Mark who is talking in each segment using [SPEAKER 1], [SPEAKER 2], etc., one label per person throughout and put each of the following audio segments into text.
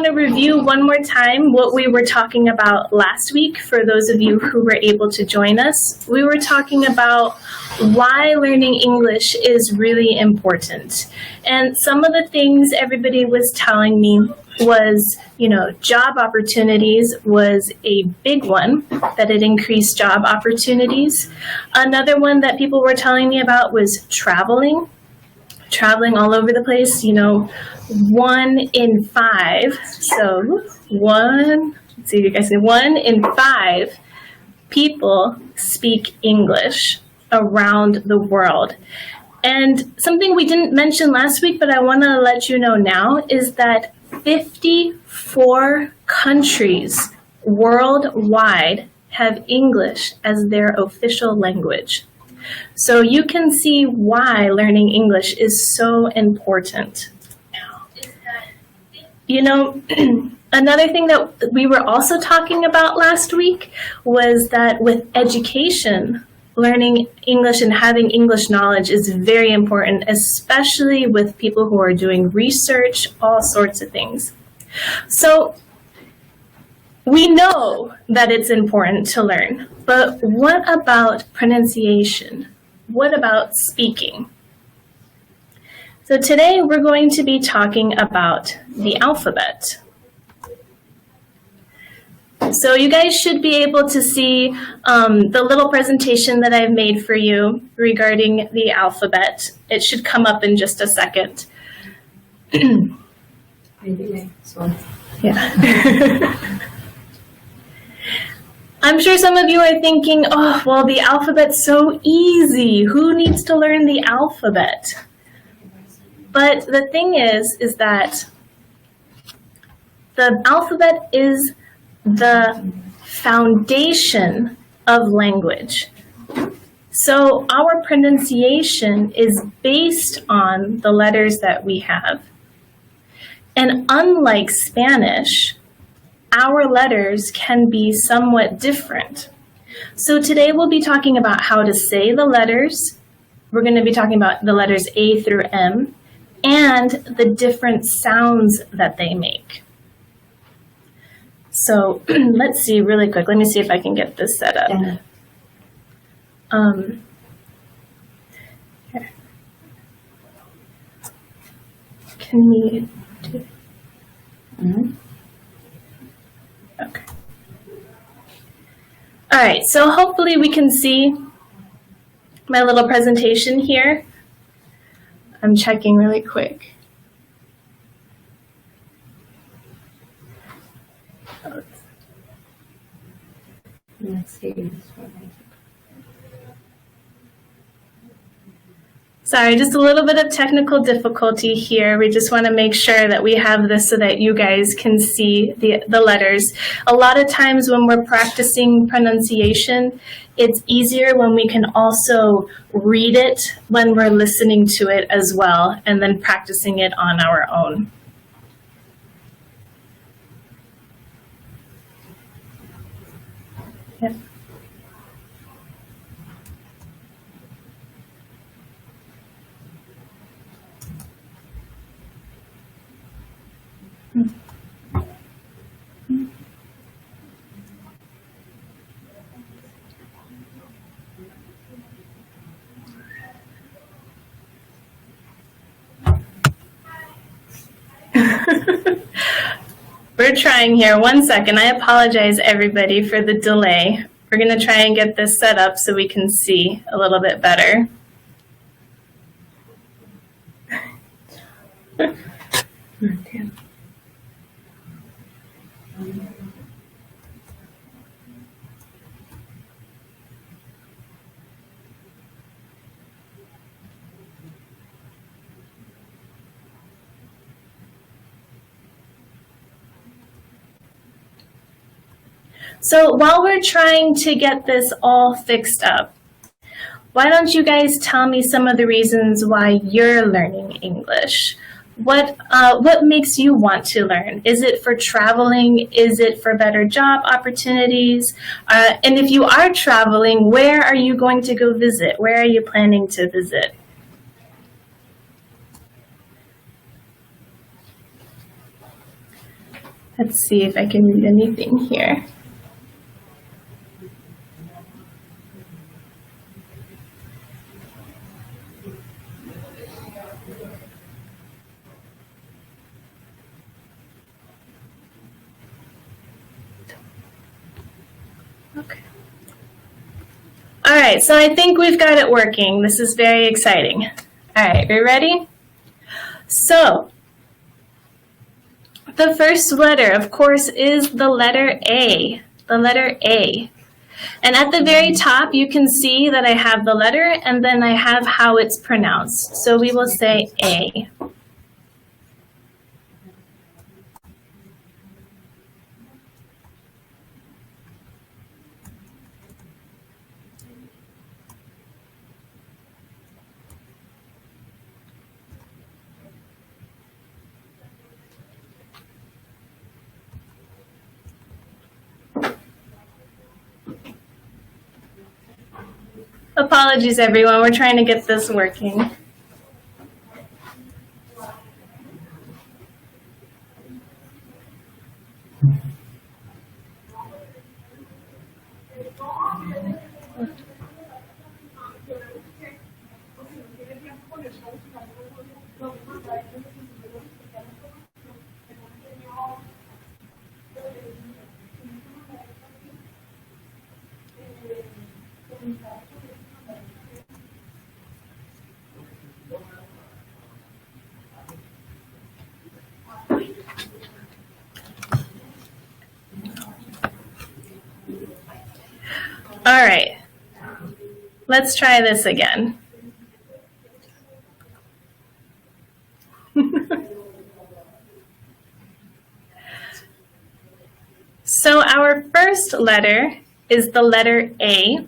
[SPEAKER 1] To review one more time what we were talking about last week for those of you who were able to join us. We were talking about why learning English is really important. And some of the things everybody was telling me was, job opportunities was a big one, that it increased job opportunities. Another one that people were telling me about was traveling all over the place, 1 in 5, so let's see if you guys see, 1 in 5 people speak English around the world. And something we didn't mention last week, but I want to let you know now, is that 54 countries worldwide have English as their official language. So you can see why learning English is so important. Another thing that we were also talking about last week was that with education, learning English and having English knowledge is very important, especially with people who are doing research, all sorts of things. So we know that it's important to learn, but what about pronunciation? What about speaking? So today we're going to be talking about the alphabet. So you guys should be able to see the little presentation that I've made for you regarding the alphabet. It should come up in just a second. Yeah. I'm sure some of you are thinking, oh, well, the alphabet's so easy. Who needs to learn the alphabet? But the thing is that the alphabet is the foundation of language. So our pronunciation is based on the letters that we have. And unlike Spanish, our letters can be somewhat different. So today we'll be talking about how to say the letters. We're going to be talking about the letters A through M and the different sounds that they make. So let's see really quick. Let me see if I can get this set up. Here. Can we do? Okay. All right, so hopefully we can see my little presentation here. I'm checking really quick. Sorry, just a little bit of technical difficulty here. We just want to make sure that we have this so that you guys can see the letters. A lot of times when we're practicing pronunciation, it's easier when we can also read it when we're listening to it as well, and then practicing it on our own. Yep. We're trying here. 1 second. I apologize, everybody, for the delay. We're going to try and get this set up so we can see a little bit better. So while we're trying to get this all fixed up, why don't you guys tell me some of the reasons why you're learning English? What makes you want to learn? Is it for traveling? Is it for better job opportunities? And if you are traveling, where are you going to go visit? Where are you planning to visit? Let's see if I can read anything here. Okay. All right, so I think we've got it working. This is very exciting. All right, are you ready? So, the first letter, of course, is the letter A. The letter A. And at the very top, you can see that I have the letter and then I have how it's pronounced. So we will say A. Apologies, everyone. We're trying to get this working. All right, let's try this again. So our first letter is the letter A.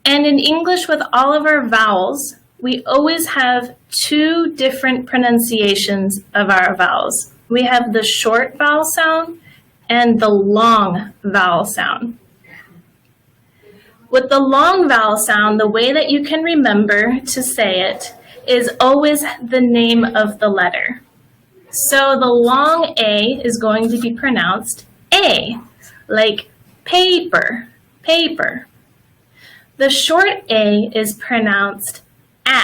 [SPEAKER 1] And in English, with all of our vowels, we always have two different pronunciations of our vowels. We have the short vowel sound and the long vowel sound. With the long vowel sound, the way that you can remember to say it is always the name of the letter. So the long A is going to be pronounced A, like paper, paper. The short A is pronounced A,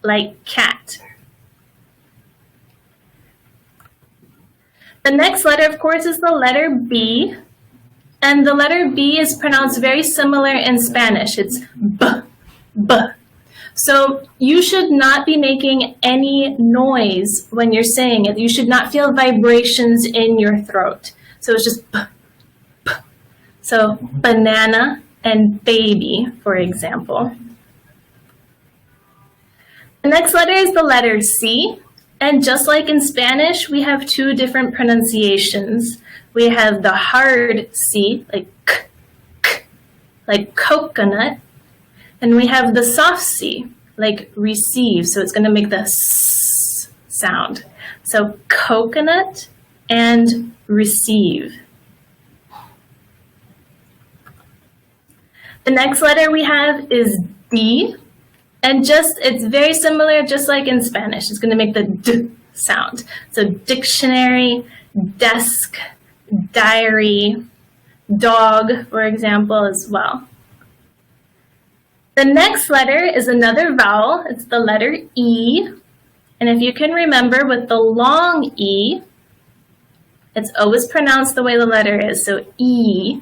[SPEAKER 1] like cat. The next letter, of course, is the letter B. And the letter B is pronounced very similar in Spanish. It's B, B. So you should not be making any noise when you're saying it. You should not feel vibrations in your throat. So it's just B, B. So banana and baby, for example. The next letter is the letter C. And just like in Spanish, we have two different pronunciations. We have the hard C, like k, k, like coconut. And we have the soft C, like receive. So it's going to make the S sound. So coconut and receive. The next letter we have is D. And it's very similar, just like in Spanish. It's going to make the D sound. So dictionary, desk, diary, dog, for example, as well. The next letter is another vowel. It's the letter E. And if you can remember, with the long E, it's always pronounced the way the letter is, so E.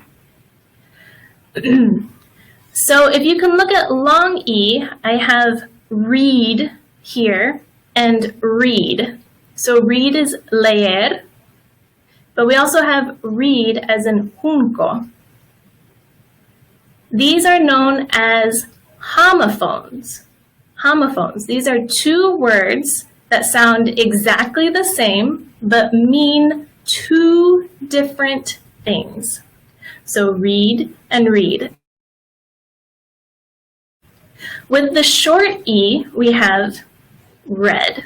[SPEAKER 1] So if you can look at long E, I have read here and read. So read is leer, but we also have read as in junco. These are known as homophones. Homophones. These are two words that sound exactly the same, but mean two different things. So read and read. With the short E, we have red.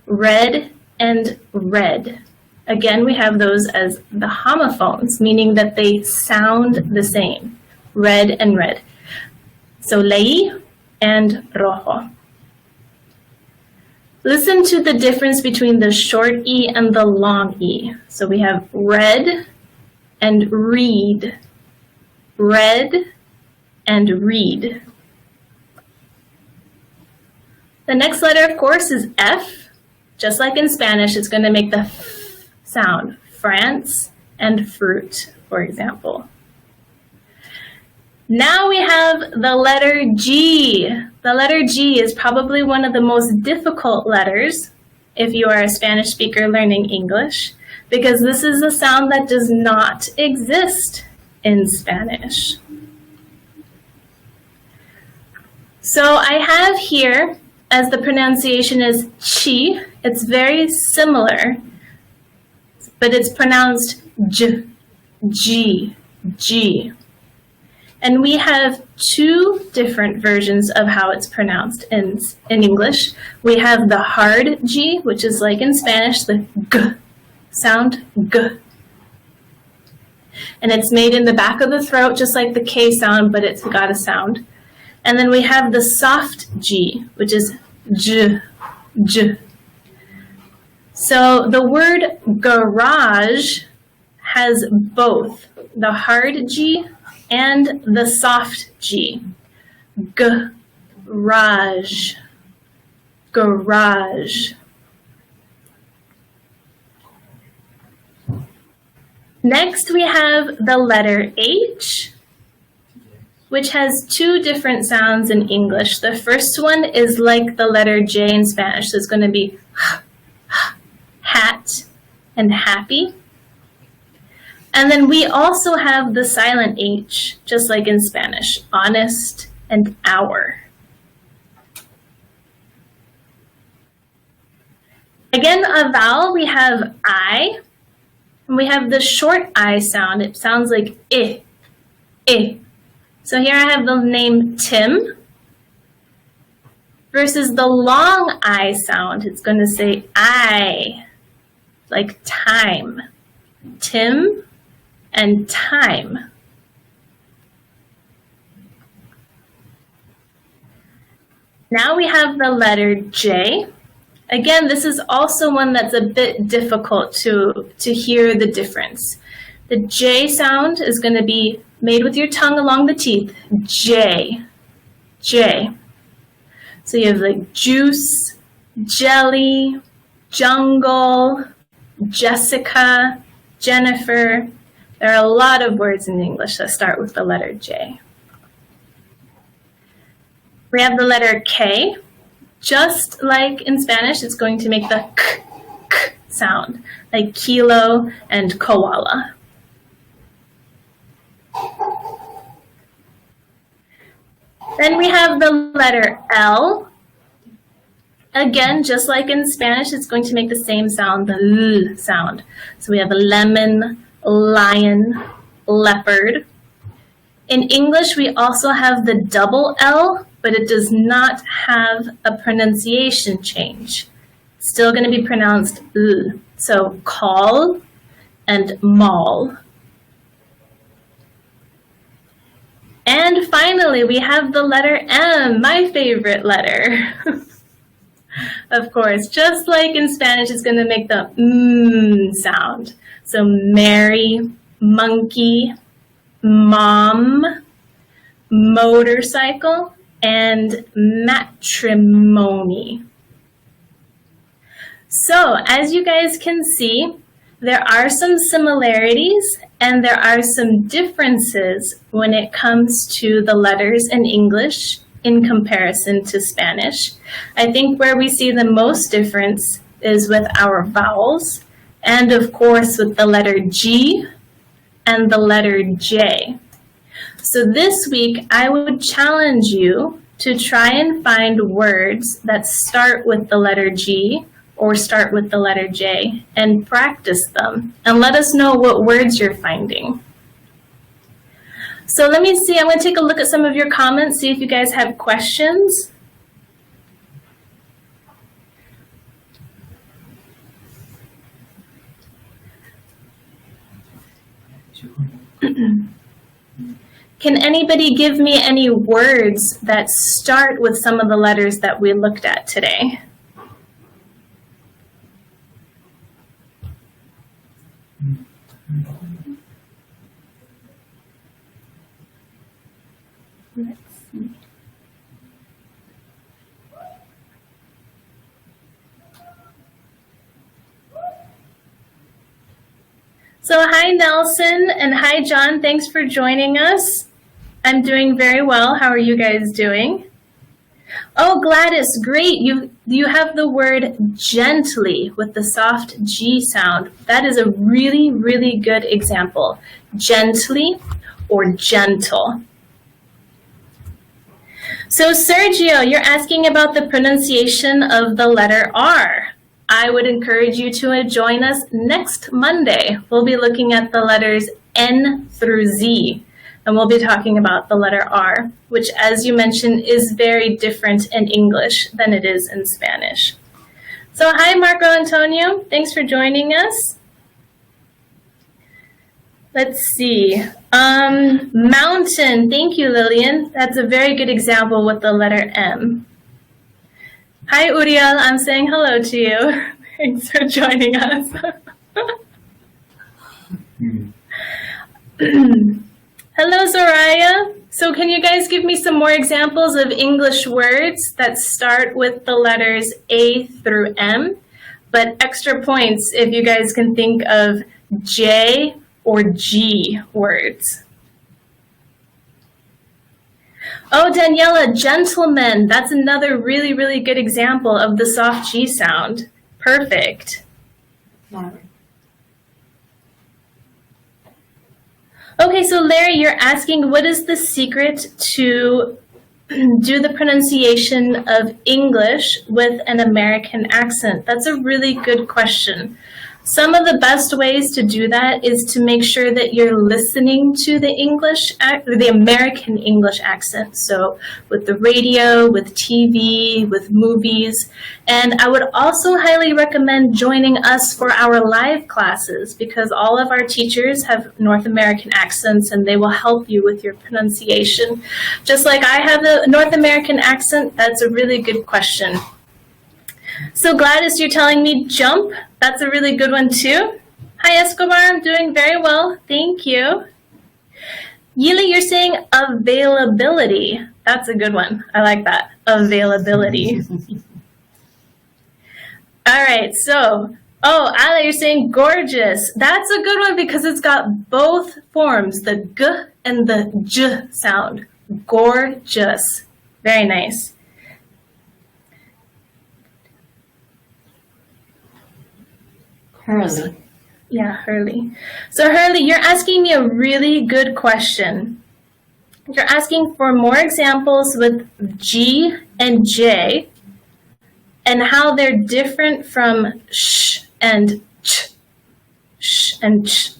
[SPEAKER 1] Red and red. Again, we have those as the homophones, meaning that they sound the same. Red and red. So leí and rojo. Listen to the difference between the short E and the long E. So we have read and read. Read and read. The next letter, of course, is F. Just like in Spanish, it's going to make the F sound. France and fruit, for example. Now we have the letter G. The letter G is probably one of the most difficult letters if you are a Spanish speaker learning English, because this is a sound that does not exist in Spanish. So I have here, as the pronunciation is chi, it's very similar, but it's pronounced j, g, g. And we have two different versions of how it's pronounced in English. We have the hard G, which is like in Spanish, the G sound, G. And it's made in the back of the throat, just like the K sound, but it's got a sound. And then we have the soft G, which is J, J. So the word garage has both the hard G and the soft G. Garage, garage. Next we have the letter H, which has two different sounds in English. The first one is like the letter J in Spanish, so it's going to be hat and happy. And then we also have the silent H, just like in Spanish, honest and hour. Again, a vowel, we have I, and we have the short I sound. It sounds like I, I. So here I have the name Tim versus the long I sound. It's going to say I, like time. Tim and time. Now we have the letter J. Again, this is also one that's a bit difficult to hear the difference. The J sound is going to be made with your tongue along the teeth. J, J. So you have like juice, jelly, jungle, Jessica, Jennifer. There are a lot of words in English that start with the letter J. We have the letter K. Just like in Spanish, it's going to make the k, k sound, like kilo and koala. Then we have the letter L. Again, just like in Spanish, it's going to make the same sound, the L sound. So we have a lemon, lion, leopard. In English, we also have the double L, but it does not have a pronunciation change. It's still going to be pronounced L. So call and mall. And finally, we have the letter M, my favorite letter. Of course, just like in Spanish, it's going to make the sound. So Mary, monkey, mom, motorcycle, and matrimony. So as you guys can see, there are some similarities and there are some differences when it comes to the letters in English in comparison to Spanish. I think where we see the most difference is with our vowels and of course with the letter G and the letter J. So this week I would challenge you to try and find words that start with the letter G or start with the letter J and practice them and let us know what words you're finding. So let me see, I'm going to take a look at some of your comments, see if you guys have questions. Can anybody give me any words that start with some of the letters that we looked at today? Let's see. So hi Nelson and hi John, thanks for joining us. I'm doing very well. How are you guys doing? Oh, Gladys, great. You have the word gently with the soft G sound. That is a really, really good example. Gently or gentle. So Sergio, you're asking about the pronunciation of the letter R. I would encourage you to join us next Monday. We'll be looking at the letters N through Z. And we'll be talking about the letter R, which, as you mentioned, is very different in English than it is in Spanish. So hi, Marco Antonio. Thanks for joining us. Let's see. Mountain. Thank you, Lillian. That's a very good example with the letter M. Hi, Uriel. I'm saying hello to you. Thanks for joining us. Hello, Zoraya. So can you guys give me some more examples of English words that start with the letters A through M? But extra points if you guys can think of J or G words. Oh, Daniela, gentleman. That's another really, really good example of the soft G sound. Perfect. Okay, so Larry, you're asking what is the secret to do the pronunciation of English with an American accent? That's a really good question. Some of the best ways to do that is to make sure that you're listening to the American English accent. So with the radio, with TV, with movies. And I would also highly recommend joining us for our live classes because all of our teachers have North American accents and they will help you with your pronunciation. Just like I have a North American accent, that's a really good question. So Gladys, you're telling me jump. That's a really good one too. Hi Escobar, I'm doing very well. Thank you. Yili, you're saying availability. That's a good one. I like that. Availability. All right, so, Ale, you're saying gorgeous. That's a good one because it's got both forms, the G and the J sound. Gorgeous. Very nice.
[SPEAKER 2] Hurley.
[SPEAKER 1] Yeah, Hurley. So Hurley, you're asking me a really good question. You're asking for more examples with G and J and how they're different from sh and ch, sh and ch.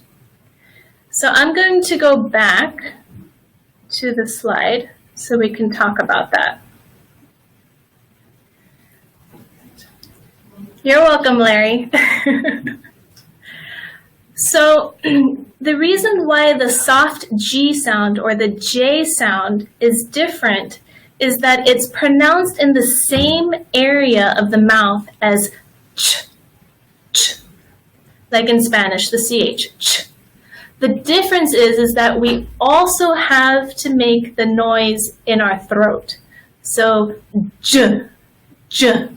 [SPEAKER 1] So I'm going to go back to the slide so we can talk about that. You're welcome, Larry. So the reason why the soft G sound or the J sound is different is that it's pronounced in the same area of the mouth as ch, ch, like in Spanish, the CH, ch. The difference is that we also have to make the noise in our throat. So j, j.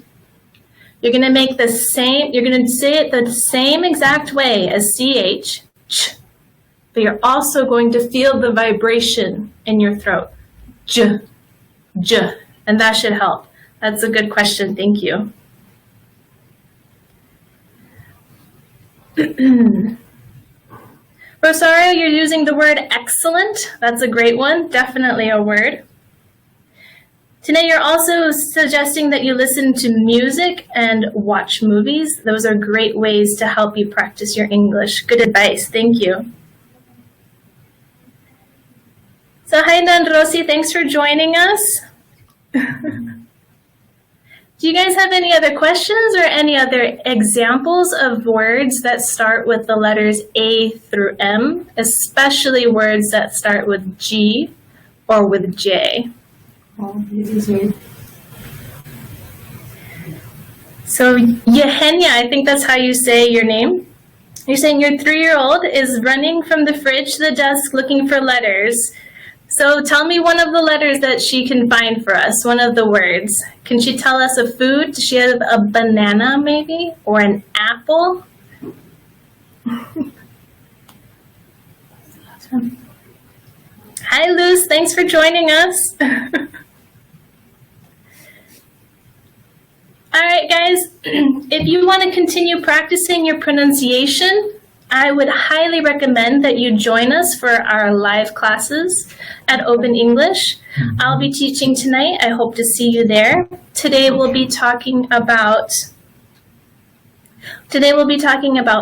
[SPEAKER 1] You're going to make the same, you're going to say it the same exact way as CH, ch, but you're also going to feel the vibration in your throat. J, j, and that should help. That's a good question. Thank you. Rosario, you're using the word excellent. That's a great one. Definitely a word. Today, you're also suggesting that you listen to music and watch movies. Those are great ways to help you practice your English. Good advice. Thank you. So, hi, Nan Rosie. Thanks for joining us. Do you guys have any other questions or any other examples of words that start with the letters A through M, especially words that start with G or with J?
[SPEAKER 2] Oh, this is weird.
[SPEAKER 1] So Yehenia, I think that's how you say your name. You're saying your 3-year-old is running from the fridge to the desk looking for letters. So tell me one of the letters that she can find for us, one of the words. Can she tell us a food? Does she have a banana maybe? Or an apple? Hi, Luz. Thanks for joining us. All right, guys. If you want to continue practicing your pronunciation, I would highly recommend that you join us for our live classes at Open English. I'll be teaching tonight. I hope to see you there. Today we'll be talking about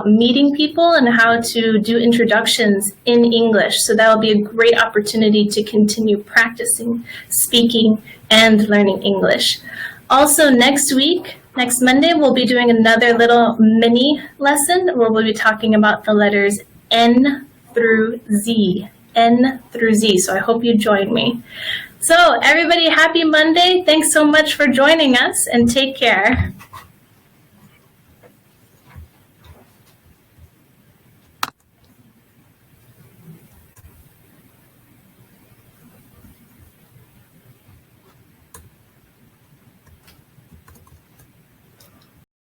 [SPEAKER 1] meeting people and how to do introductions in English. So that will be a great opportunity to continue practicing, speaking, and learning English. Also next week, next Monday, we'll be doing another little mini lesson where we'll be talking about the letters N through Z. N through Z. So I hope you join me. So everybody, happy Monday. Thanks so much for joining us and take care.